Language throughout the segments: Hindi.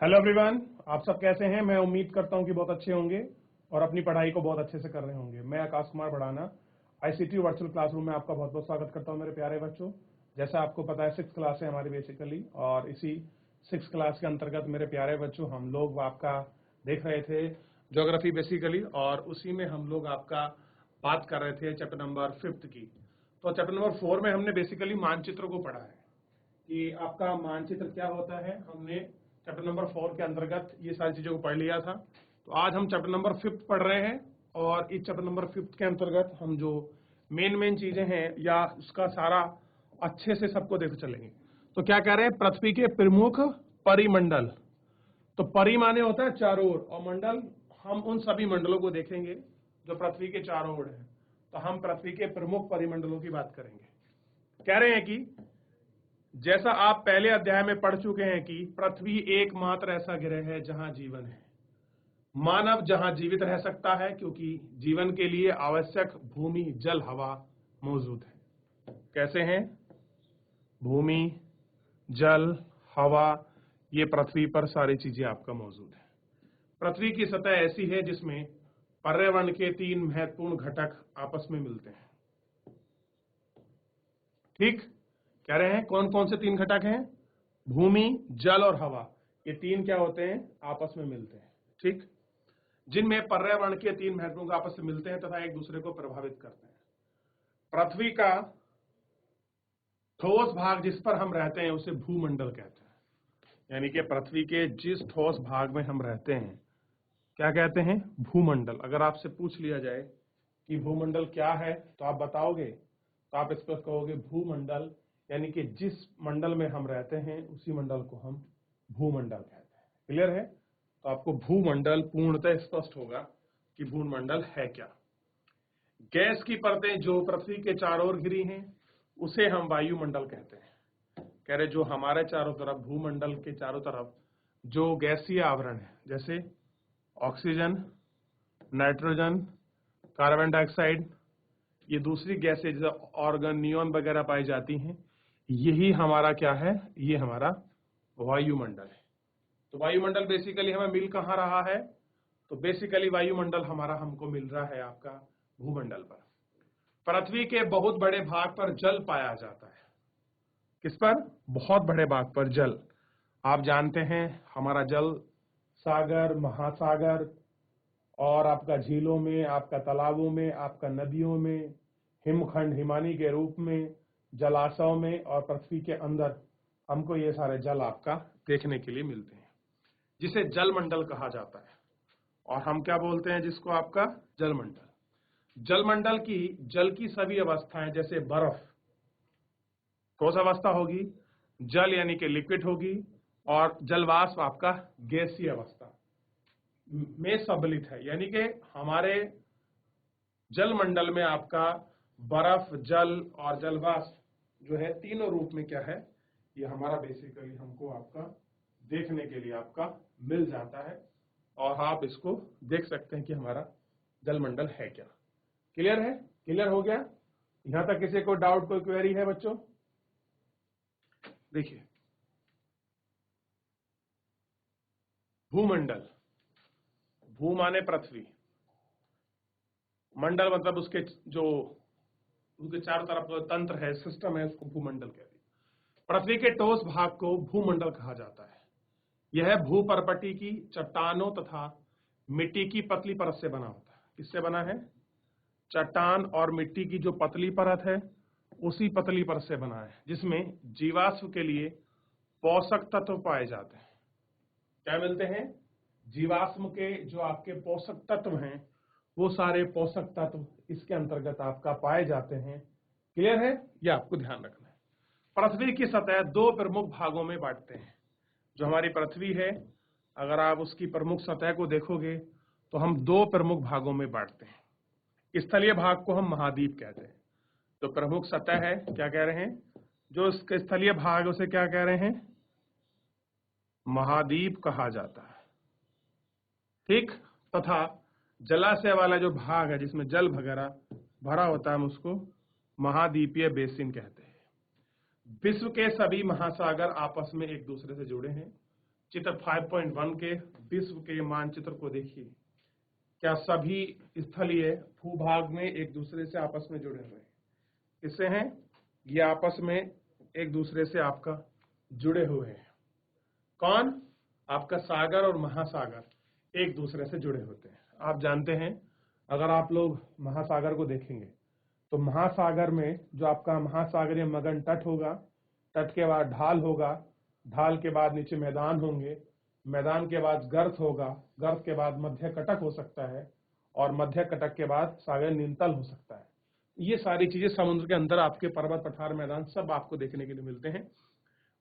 हेलो एवरीवन, आप सब कैसे हैं। मैं उम्मीद करता हूं कि बहुत अच्छे होंगे और अपनी पढ़ाई को बहुत अच्छे से कर रहे होंगे। मैं आकाश कुमार बढ़ाना आईसीटी वर्चुअल क्लासरूम में आपका बहुत बहुत स्वागत करता हूं मेरे प्यारे बच्चों। जैसा आपको पता है 6th क्लास है हमारी बेसिकली, और इसी 6th क्लास के अंतर्गत मेरे प्यारे बच्चों हम लोग आपका देख रहे थे ज्योग्राफी बेसिकली, और उसी में हम लोग आपका बात कर रहे थे चैप्टर नंबर 5 की। तो चैप्टर नंबर 4 में हमने बेसिकली मानचित्र को पढ़ा है कि आपका मानचित्र क्या होता है। हमने चैप्टर नंबर 4 के अंतर्गत ये सारी चीजों को पढ़ लिया था। तो आज हम चैप्टर नंबर 5 पढ़ रहे हैं, और इस चैप्टर नंबर 5 के अंतर्गत हम जो मेन चीजें हैं या उसका सारा अच्छे से सबको देखते चलेंगे। तो क्या कह रहे हैं, पृथ्वी के प्रमुख परिमंडल। तो परि माने होता है चारों ओर, और मंडल हम उन सभी मंडलों को देखेंगे जो पृथ्वी के चारों ओर है। तो हम पृथ्वी के प्रमुख परिमंडलों की बात करेंगे। कह रहे हैं कि जैसा आप पहले अध्याय में पढ़ चुके हैं कि पृथ्वी एकमात्र ऐसा ग्रह है जहां जीवन है। मानव जहां जीवित रह सकता है क्योंकि जीवन के लिए आवश्यक भूमि, जल, हवा मौजूद है। कैसे हैं? भूमि, जल, हवा, ये पृथ्वी पर सारी चीजें आपका मौजूद है। पृथ्वी की सतह ऐसी है जिसमें पर्यावरण के 3 महत्वपूर्ण घटक आपस में मिलते हैं। ठीक कह रहे हैं, कौन कौन से 3 घटक हैं? भूमि, जल और हवा। ये 3 क्या होते हैं? आपस में मिलते हैं। ठीक, जिनमें पर्यावरण के 3 महत्वपूर्ण आपस में मिलते हैं तथा एक दूसरे को प्रभावित करते हैं। पृथ्वी का ठोस भाग जिस पर हम रहते हैं उसे भूमंडल कहते हैं। यानी कि पृथ्वी के जिस ठोस भाग में हम रहते हैं क्या कहते हैं? भूमंडल। अगर आपसे पूछ लिया जाए कि भूमंडल क्या है तो आप बताओगे, तो आप इस पर कहोगे भूमंडल, यानी कि जिस मंडल में हम रहते हैं उसी मंडल को हम भूमंडल कहते हैं। क्लियर है? तो आपको भूमंडल पूर्णतः स्पष्ट होगा कि भूमंडल है क्या। गैस की परतें जो पृथ्वी के चारों ओर घिरी हैं उसे हम वायुमंडल कहते हैं। कह रहे जो हमारे चारों तरफ, भूमंडल के चारों तरफ जो गैसीय आवरण है, जैसे ऑक्सीजन, नाइट्रोजन, कार्बन डाइऑक्साइड, ये दूसरी गैसें जैसे ऑर्गन, नियॉन वगैरह पाई जाती हैं, यही हमारा क्या है? ये हमारा वायुमंडल है। तो वायुमंडल बेसिकली हमें मिल कहाँ रहा है? तो बेसिकली वायुमंडल हमारा हमको मिल रहा है आपका भूमंडल पर। पृथ्वी के बहुत बड़े भाग पर जल पाया जाता है। किस पर? बहुत बड़े भाग पर जल। आप जानते हैं हमारा जल सागर, महासागर और आपका झीलों में, आपका तालाबों में, आपका नदियों में, हिमखंड, हिमानी के रूप में, जलाशयों में और पृथ्वी के अंदर हमको ये सारे जल आपका देखने के लिए मिलते हैं, जिसे जलमंडल कहा जाता है। और हम क्या बोलते हैं जिसको? आपका जलमंडल। जलमंडल की जल की सभी अवस्थाएं, जैसे बर्फ ठोस अवस्था होगी, जल यानी कि लिक्विड होगी, और जलवाष्प आपका गैसीय अवस्था में सम्मिलित है। यानी कि हमारे जलमंडल में आपका बर्फ, जल और जलवाष्प जो है तीनों रूप में क्या है? ये हमारा बेसिकली हमको आपका देखने के लिए आपका मिल जाता है, और आप इसको देख सकते हैं कि हमारा जलमंडल है क्या। क्लियर है? क्लियर हो गया? यहां तक किसी को डाउट, कोई क्वेरी है बच्चों? देखिए, भूमंडल, भू माने पृथ्वी, मंडल मतलब उसके जो उसके चारों तरफ तंत्र है, सिस्टम है, उसको भूमंडल कहते हैं। पृथ्वी के ठोस भाग को भूमंडल कहा जाता है। यह भूपर्पटी की चट्टानों तथा मिट्टी की पतली परत से बना होता है। किससे बना है? चट्टान और मिट्टी की जो पतली परत है उसी पतली परत से बना है, जिसमें जीवाश्म के लिए पोषक तत्व पाए जाते हैं। क्या मिलते हैं? जीवाश्म के जो आपके पोषक तत्व हैं वो सारे पोषक तत्व इसके अंतर्गत आपका पाए जाते हैं। क्लियर है? ये आपको ध्यान रखना है। पृथ्वी की सतह 2 प्रमुख भागों में बांटते हैं। जो हमारी पृथ्वी है, अगर आप उसकी प्रमुख सतह को देखोगे तो हम 2 प्रमुख भागों में बांटते हैं। स्थलीय भाग को हम महाद्वीप कहते हैं। तो प्रमुख सतह है, क्या कह रहे हैं? जो इसके स्थलीय भाग उसे क्या कह रहे हैं? महाद्वीप कहा जाता है। ठीक, तथा जलाशय वाला जो भाग है जिसमें जल वगैरह भरा होता है हम उसको महाद्वीपीय बेसिन कहते हैं। विश्व के सभी महासागर आपस में एक दूसरे से जुड़े हैं। चित्र 5.1 के विश्व के मानचित्र को देखिए। क्या सभी स्थलीय भूभाग में एक दूसरे से आपस में जुड़े हुए हैं? किससे हैं? ये आपस में एक दूसरे से आपका जुड़े हुए हैं। कौन? आपका सागर और महासागर एक दूसरे से जुड़े होते हैं। आप जानते हैं, अगर आप लोग महासागर को देखेंगे तो महासागर में जो आपका महासागरीय मगन तट होगा, तट के बाद ढाल होगा, ढाल के बाद नीचे मैदान होंगे, मैदान के बाद गर्त होगा, गर्त के बाद मध्य कटक हो सकता है, और मध्य कटक के बाद सागर नीलतल हो सकता है। ये सारी चीजें समुद्र के अंदर आपके पर्वत, पठार, मैदान सब आपको देखने के लिए मिलते हैं।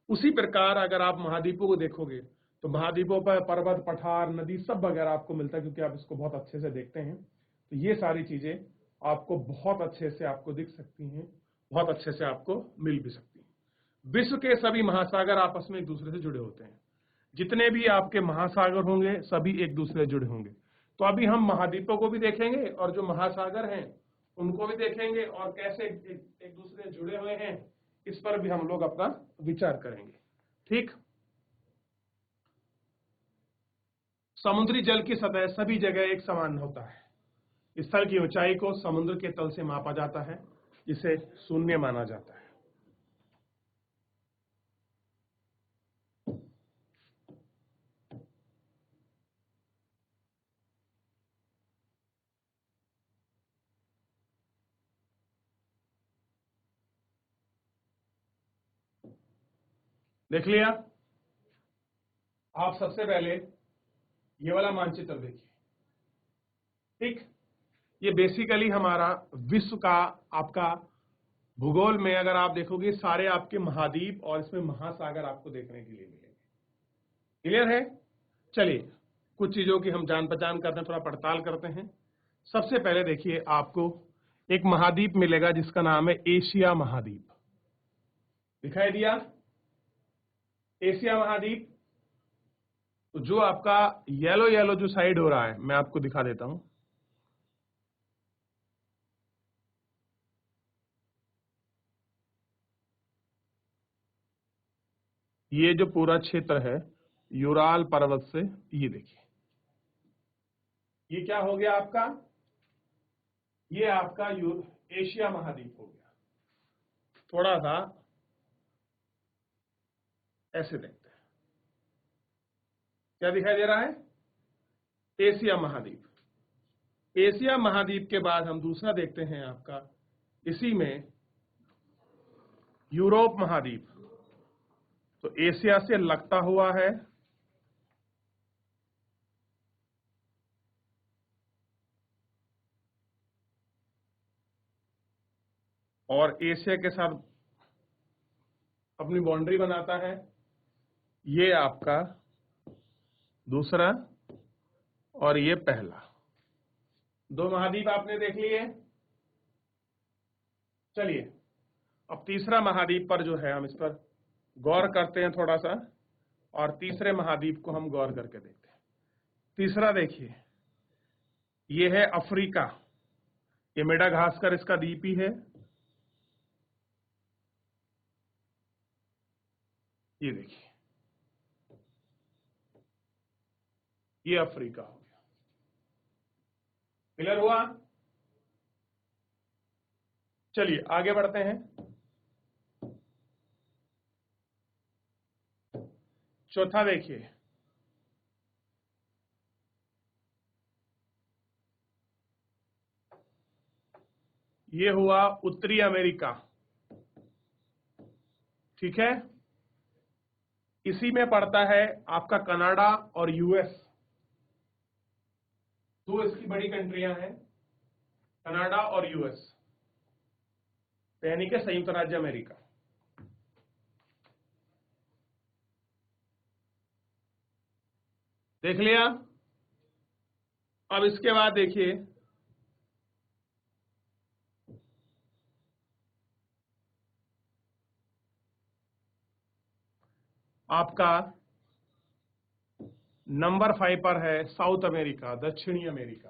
उसी प्रकार अगर आप महाद्वीपों को देखोगे तो महाद्वीपों पर पर्वत, पठार, नदी सब वगैरह आपको मिलता है, क्योंकि आप इसको बहुत अच्छे से देखते हैं। तो ये सारी चीजें आपको बहुत अच्छे से आपको दिख सकती हैं, बहुत अच्छे से आपको मिल भी सकती हैं। विश्व के सभी महासागर आपस में एक दूसरे से जुड़े होते हैं। जितने भी आपके महासागर होंगे सभी एक दूसरे से जुड़े होंगे। तो अभी हम महाद्वीपों को भी देखेंगे और जो महासागर हैं उनको भी देखेंगे, और कैसे एक दूसरे से जुड़े हुए हैं इस पर भी हम लोग अपना विचार करेंगे। ठीक। समुद्री जल की सतह सभी जगह एक समान होता है। स्थल की ऊंचाई को समुद्र के तल से मापा जाता है, जिसे शून्य माना जाता है। देख लिया? आप सबसे पहले ये वाला मानचित्र देखिए। ठीक। ये बेसिकली हमारा विश्व का आपका भूगोल में अगर आप देखोगे सारे आपके महाद्वीप और इसमें महासागर आपको देखने के लिए मिलेंगे। क्लियर है? चलिए कुछ चीजों की हम जान पहचान करते हैं, थोड़ा पड़ताल करते हैं। सबसे पहले देखिए, आपको एक महाद्वीप मिलेगा जिसका नाम है एशिया महाद्वीप। दिखाई दिया? एशिया महाद्वीप। तो जो आपका येलो येलो जो साइड हो रहा है मैं आपको दिखा देता हूं। ये जो पूरा क्षेत्र है यूराल पर्वत से, ये देखिए ये क्या हो गया आपका? ये आपका एशिया महाद्वीप हो गया। थोड़ा सा ऐसे देखते हैं, क्या दिखाई दे रहा है? एशिया महाद्वीप। एशिया महाद्वीप के बाद हम दूसरा देखते हैं आपका, इसी में यूरोप महाद्वीप। तो एशिया से लगता हुआ है, और एशिया के साथ अपनी बाउंड्री बनाता है। ये आपका दूसरा और ये पहला, दो महाद्वीप आपने देख लिए। चलिए अब तीसरा महाद्वीप पर जो है हम इस पर गौर करते हैं थोड़ा सा, और तीसरे महाद्वीप को हम गौर करके देखते हैं। तीसरा देखिए, ये है अफ्रीका। ये मेडागास्कर इसका द्वीप ही है। ये देखिए, ये अफ्रीका हो गया। क्लियर हुआ? चलिए आगे बढ़ते हैं। चौथा देखिए, ये हुआ उत्तरी अमेरिका। ठीक है। इसी में पड़ता है आपका कनाडा और यूएस। दो इसकी बड़ी कंट्रियां हैं, कनाडा और यूएस, यानी कि संयुक्त राज्य अमेरिका। देख लिया? अब इसके बाद देखिए, आपका नंबर 5 पर है साउथ अमेरिका, दक्षिणी अमेरिका।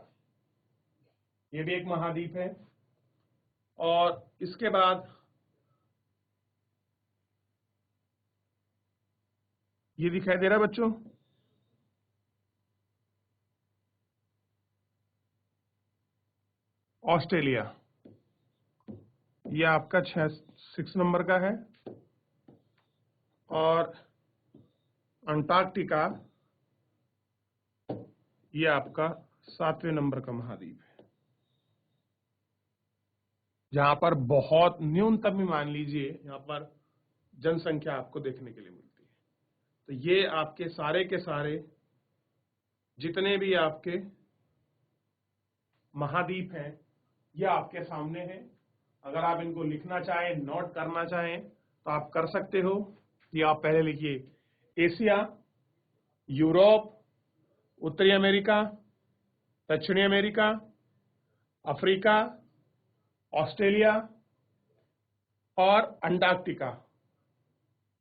ये भी एक महाद्वीप है। और इसके बाद ये दिखाई दे रहा है बच्चों? ऑस्ट्रेलिया, ये आपका 6 नंबर का है, और अंटार्कटिका ये आपका 7वें नंबर का महाद्वीप है, जहां पर बहुत न्यूनतम ही मान लीजिए यहां पर जनसंख्या आपको देखने के लिए मिलती है। तो ये आपके सारे के सारे जितने भी आपके महाद्वीप हैं ये आपके सामने हैं। अगर आप इनको लिखना चाहें, नोट करना चाहें तो आप कर सकते हो। ये आप पहले लिखिए, एशिया, यूरोप, उत्तरी अमेरिका, दक्षिणी अमेरिका, अफ्रीका, ऑस्ट्रेलिया और अंटार्कटिका।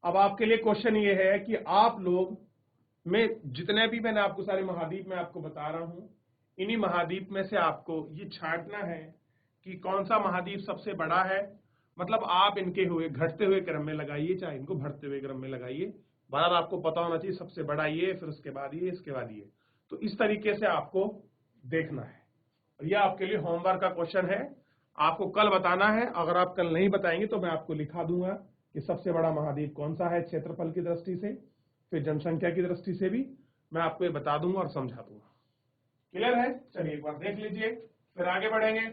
अब आपके लिए क्वेश्चन ये है कि आप लोग में जितने भी मैंने आपको सारे महाद्वीप में आपको बता रहा हूं, इन्हीं महाद्वीप में से आपको ये छांटना है कि कौन सा महाद्वीप सबसे बड़ा है। मतलब आप इनके हुए घटते हुए क्रम में लगाइए, चाहे इनको बढ़ते हुए क्रम में लगाइए। बराबर आपको पता होना चाहिए सबसे बड़ा ये, फिर उसके बाद ये, इसके बाद ये। तो इस तरीके से आपको देखना है। यह आपके लिए होमवर्क का क्वेश्चन है, आपको कल बताना है। अगर आप कल नहीं बताएंगे तो मैं आपको लिखा दूंगा कि सबसे बड़ा महाद्वीप कौन सा है क्षेत्रफल की दृष्टि से, फिर जनसंख्या की दृष्टि से भी मैं आपको ये बता दूंगा और समझा दूंगा। क्लियर है? चलिए एक बार देख लीजिए, फिर आगे बढ़ेंगे।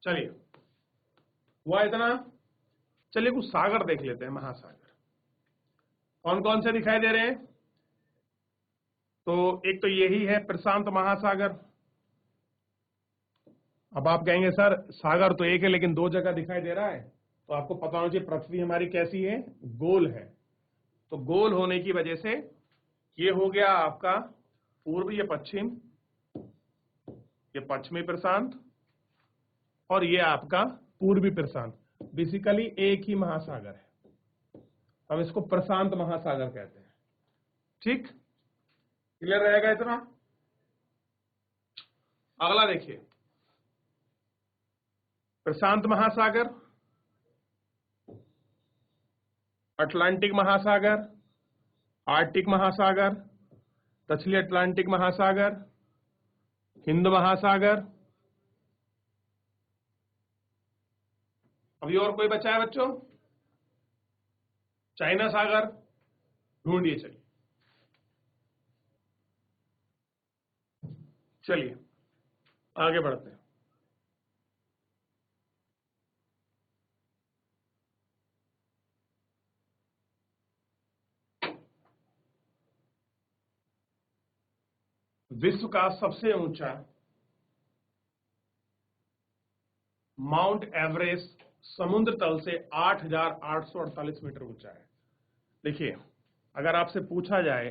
चलिए, हुआ इतना? चलिए कुछ सागर देख लेते हैं, महासागर कौन कौन से दिखाई दे रहे हैं। तो एक तो यही है प्रशांत महासागर। अब आप कहेंगे सर सागर तो एक है लेकिन दो जगह दिखाई दे रहा है, तो आपको पता होना चाहिए पृथ्वी हमारी कैसी है, गोल है। तो गोल होने की वजह से ये हो गया आपका पूर्व, ये पश्चिम, ये पश्चिमी प्रशांत, और ये आपका पूर्वी प्रशांत। बेसिकली एक ही महासागर है, हम इसको प्रशांत महासागर कहते हैं। ठीक, क्लियर रहेगा इतना? अगला देखिए, प्रशांत महासागर, अटलांटिक महासागर, आर्कटिक महासागर, दक्षिणी अटलांटिक महासागर, हिंद महासागर। अभी और कोई बचा है बच्चों? चाइना सागर ढूंढिए। चलिए आगे बढ़ते हैं। विश्व का सबसे ऊंचा माउंट एवरेस्ट समुद्र तल से 8,848 मीटर ऊंचा है। देखिए, अगर आपसे पूछा जाए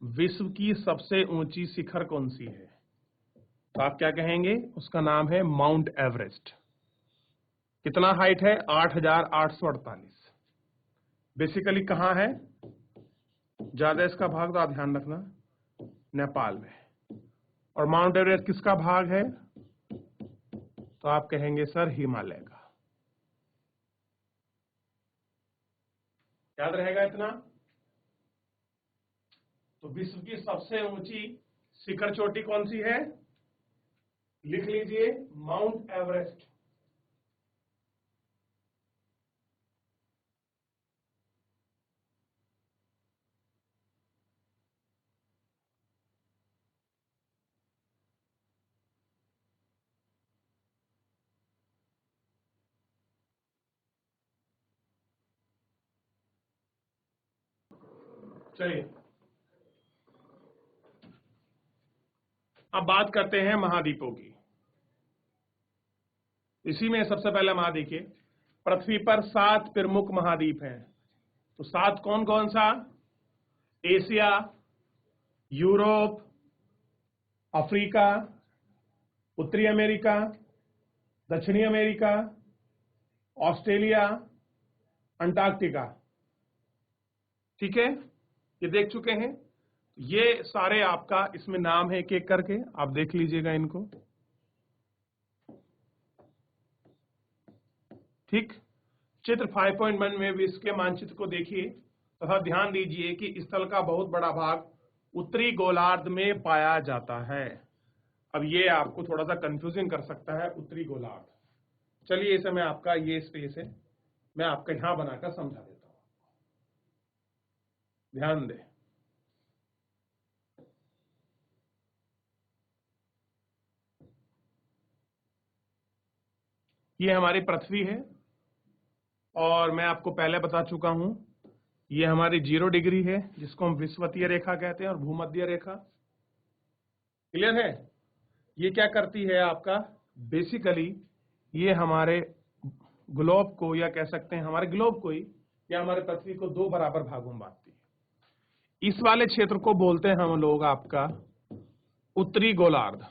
विश्व की सबसे ऊंची शिखर कौन सी है, तो आप क्या कहेंगे? उसका नाम है माउंट एवरेस्ट। कितना हाइट है? 8,848। बेसिकली कहां है? ज्यादा इसका भाग तो आप ध्यान रखना, नेपाल में। और माउंट एवरेस्ट किसका भाग है? तो आप कहेंगे सर हिमालय का। याद रहेगा इतना? तो विश्व की सबसे ऊंची शिखर चोटी कौन सी है? लिख लीजिए, माउंट एवरेस्ट। चलिए अब बात करते हैं महाद्वीपों की। इसी में सबसे पहला महाद्वीप है, पृथ्वी पर 7 प्रमुख महाद्वीप हैं। तो 7 कौन कौन सा? एशिया, यूरोप, अफ्रीका, उत्तरी अमेरिका, दक्षिणी अमेरिका, ऑस्ट्रेलिया, अंटार्कटिका, ठीक है, ये देख चुके हैं। ये सारे आपका इसमें नाम है एक एक करके, आप देख लीजिएगा इनको, ठीक। चित्र 5.1 में विश्व के मानचित्र को देखिए तथा ध्यान दीजिए कि स्थल का बहुत बड़ा भाग उत्तरी गोलार्ध में पाया जाता है। अब ये आपको थोड़ा सा कंफ्यूजिंग कर सकता है, उत्तरी गोलार्ध। चलिए इसे मैं आपका, ये स्पेस है, मैं आपका यहां बनाकर समझा देता हूं, ध्यान दें। ये हमारी पृथ्वी है और मैं आपको पहले बता चुका हूं, ये हमारी 0 डिग्री है जिसको हम विषुवतीय रेखा कहते हैं और भूमध्य रेखा, क्लियर है। ये क्या करती है आपका, बेसिकली ये हमारे ग्लोब को, या कह सकते हैं हमारे ग्लोब को ही, या हमारे पृथ्वी को 2 बराबर भागों में बांटती है। इस वाले क्षेत्र को बोलते हैं हम लोग आपका उत्तरी गोलार्ध,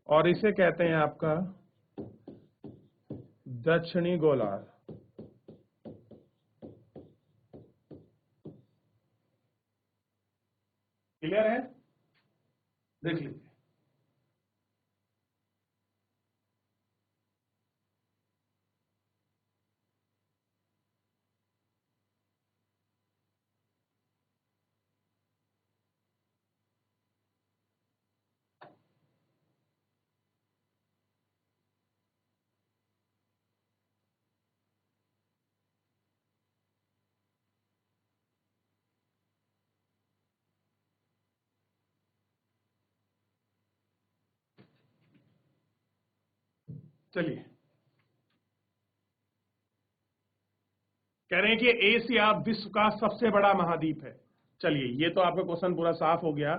और इसे कहते हैं आपका दक्षिणी गोलार्ध। क्लियर है, देख लीजिए। चलिए, कह रहे हैं कि एशिया विश्व का सबसे बड़ा महाद्वीप है। चलिए, ये तो आपका क्वेश्चन पूरा साफ हो गया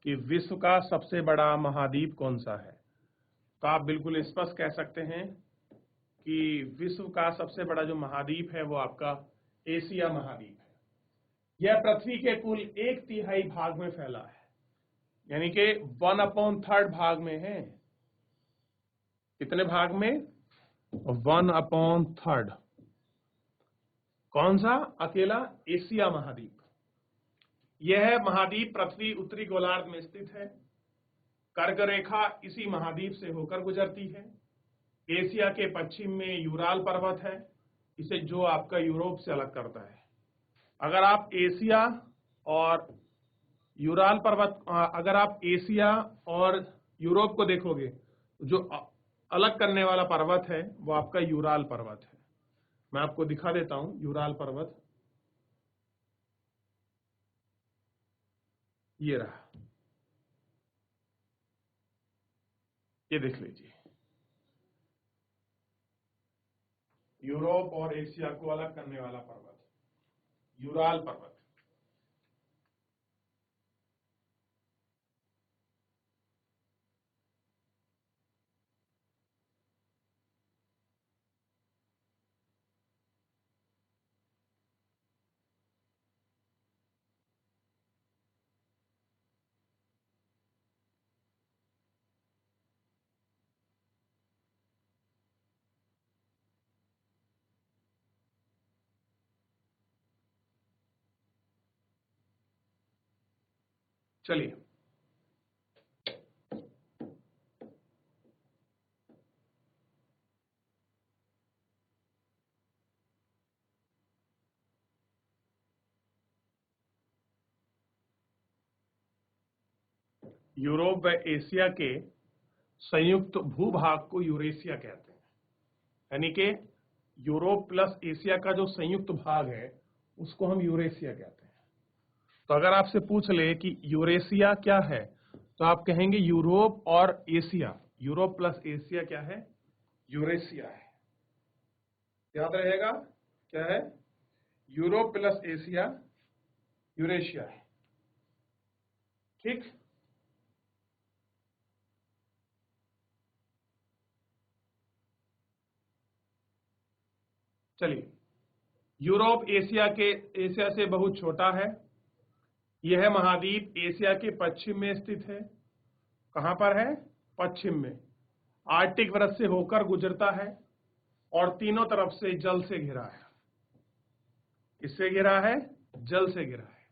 कि विश्व का सबसे बड़ा महाद्वीप कौन सा है। तो आप बिल्कुल स्पष्ट कह सकते हैं कि विश्व का सबसे बड़ा जो महाद्वीप है वो आपका एशिया महाद्वीप है। यह पृथ्वी के कुल 1/3 भाग में फैला है, यानी कि 1/3 भाग में है। कितने भाग में, 1/3। कौन सा, अकेला एशिया महाद्वीप। यह महाद्वीप पृथ्वी उत्तरी गोलार्ध में स्थित है। कर्क रेखा इसी महाद्वीप से होकर गुजरती है। एशिया के पश्चिम में यूराल पर्वत है, इसे जो आपका यूरोप से अलग करता है। अगर आप एशिया और यूराल पर्वत, अगर आप एशिया और यूरोप को देखोगे, जो अलग करने वाला पर्वत है वो आपका यूराल पर्वत है। मैं आपको दिखा देता हूं यूराल पर्वत, ये रहा, ये देख लीजिए, यूरोप और एशिया को अलग करने वाला पर्वत, यूराल पर्वत। चलिए, यूरोप व एशिया के संयुक्त भूभाग को यूरेशिया कहते हैं। यानी कि यूरोप प्लस एशिया का जो संयुक्त भाग है उसको हम यूरेशिया कहते हैं। तो अगर आपसे पूछ ले कि यूरेशिया क्या है, तो आप कहेंगे यूरोप और एशिया, यूरोप प्लस एशिया क्या है, यूरेशिया है। याद रहेगा, क्या है, यूरोप प्लस एशिया यूरेशिया है, ठीक। चलिए, यूरोप एशिया से बहुत छोटा है। यह महाद्वीप एशिया के पश्चिम में स्थित है। कहां पर है, पश्चिम में आर्कटिक वृत्त से होकर गुजरता है और तीनों तरफ से जल से घिरा है। किससे घिरा है? जल से घिरा है।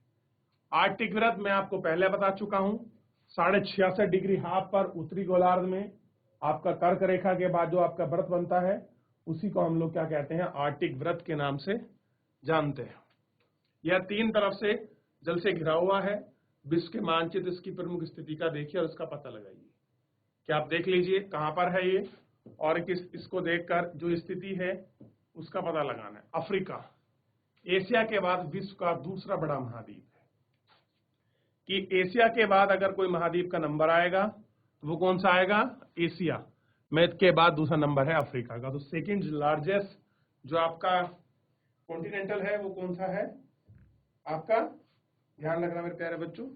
आर्कटिक वृत्त मैं आपको पहले बता चुका हूं, 66.5 डिग्री हाफ पर उत्तरी गोलार्ध में आपका कर्क रेखा के बाद जो आपका वृत्त बनता है उसी को हम लोग क्या कहते हैं? आर्कटिक वृत्त के नाम से जानते हैं। यह तीन तरफ से जल से घिरा हुआ है। विश्व के मानचित्र इसकी प्रमुख स्थिति का देखिए और इसका पता लगाइए। क्या आप देख लीजिए कहां पर है ये, और इसको देखकर जो स्थिति है उसका पता लगाना है। अफ्रीका एशिया के बाद विश्व का दूसरा बड़ा महाद्वीप है। कि एशिया के बाद अगर कोई महाद्वीप का नंबर आएगा तो वो कौन सा आएगा? एशिया में के बाद दूसरा नंबर है अफ्रीका का। तो सेकंड लार्जेस्ट जो आपका कॉन्टिनेंटल है वो कौन सा है आपका? ध्यान रखना मेरे प्यारे बच्चों,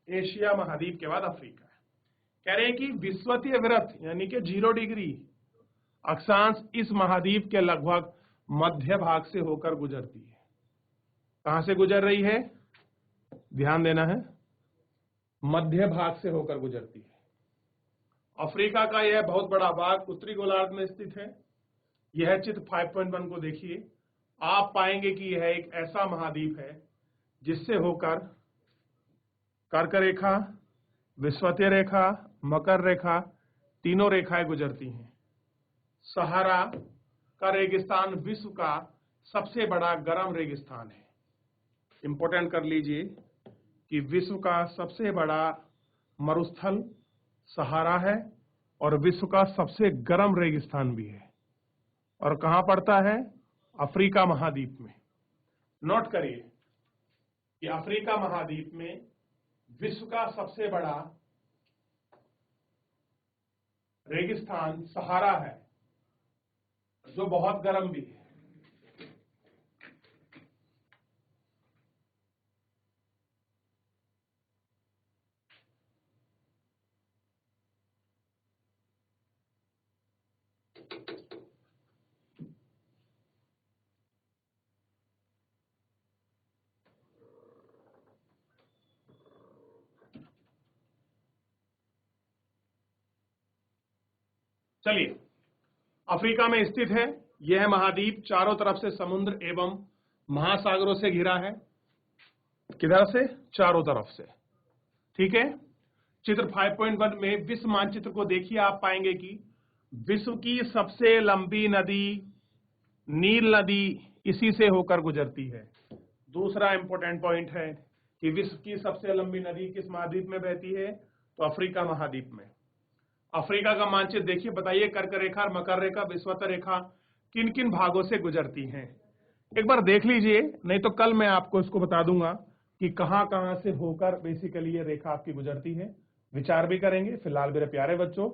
एशिया महाद्वीप के बाद अफ्रीका है। कह रहे हैं कि विषुवतीय वृत्त यानी कि 0 डिग्री अक्षांश इस महाद्वीप के लगभग मध्य भाग से होकर गुजरती है। कहां से गुजर रही है? ध्यान देना है, मध्य भाग से होकर गुजरती है। अफ्रीका का यह बहुत बड़ा भाग उत्तरी गोलार्ध में स्थित है। यह चित्र 5.1 को देखिए, आप पाएंगे कि यह एक ऐसा महाद्वीप है जिससे होकर कर्क रेखा, विषुवतीय रेखा, मकर रेखा तीनों रेखाएं गुजरती हैं। सहारा का रेगिस्तान विश्व का सबसे बड़ा गर्म रेगिस्तान है। इंपोर्टेंट कर लीजिए कि विश्व का सबसे बड़ा मरुस्थल सहारा है और विश्व का सबसे गर्म रेगिस्तान भी है। और कहां पड़ता है? अफ्रीका महाद्वीप में। नोट करिए कि अफ्रीका महाद्वीप में विश्व का सबसे बड़ा रेगिस्तान सहारा है जो बहुत गर्म भी है। चलिए, अफ्रीका में स्थित है यह महाद्वीप चारों तरफ से समुद्र एवं महासागरों से घिरा है। किधर से? चारों तरफ से। ठीक है। चित्र 5.1 में विश्व मानचित्र को देखिए, आप पाएंगे कि विश्व की सबसे लंबी नदी नील नदी इसी से होकर गुजरती है। दूसरा इंपॉर्टेंट पॉइंट है कि विश्व की सबसे लंबी नदी किस महाद्वीप में बहती है? तो अफ्रीका महाद्वीप में। अफ्रीका का मानचित्र देखिए, बताइए कर्क रेखा और मकर रेखा, विषुवतीय रेखा किन किन भागों से गुजरती हैं? एक बार देख लीजिए, नहीं तो कल मैं आपको इसको बता दूंगा कि कहां कहां से होकर बेसिकली ये रेखा आपकी गुजरती है। विचार भी करेंगे। फिलहाल मेरे प्यारे बच्चों,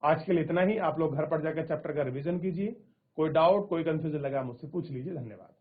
आज के लिए इतना ही। आप लोग घर पर जाकर चैप्टर का रिवीजन कीजिए। कोई डाउट, कोई कंफ्यूजन लगा मुझसे पूछ लीजिए। धन्यवाद।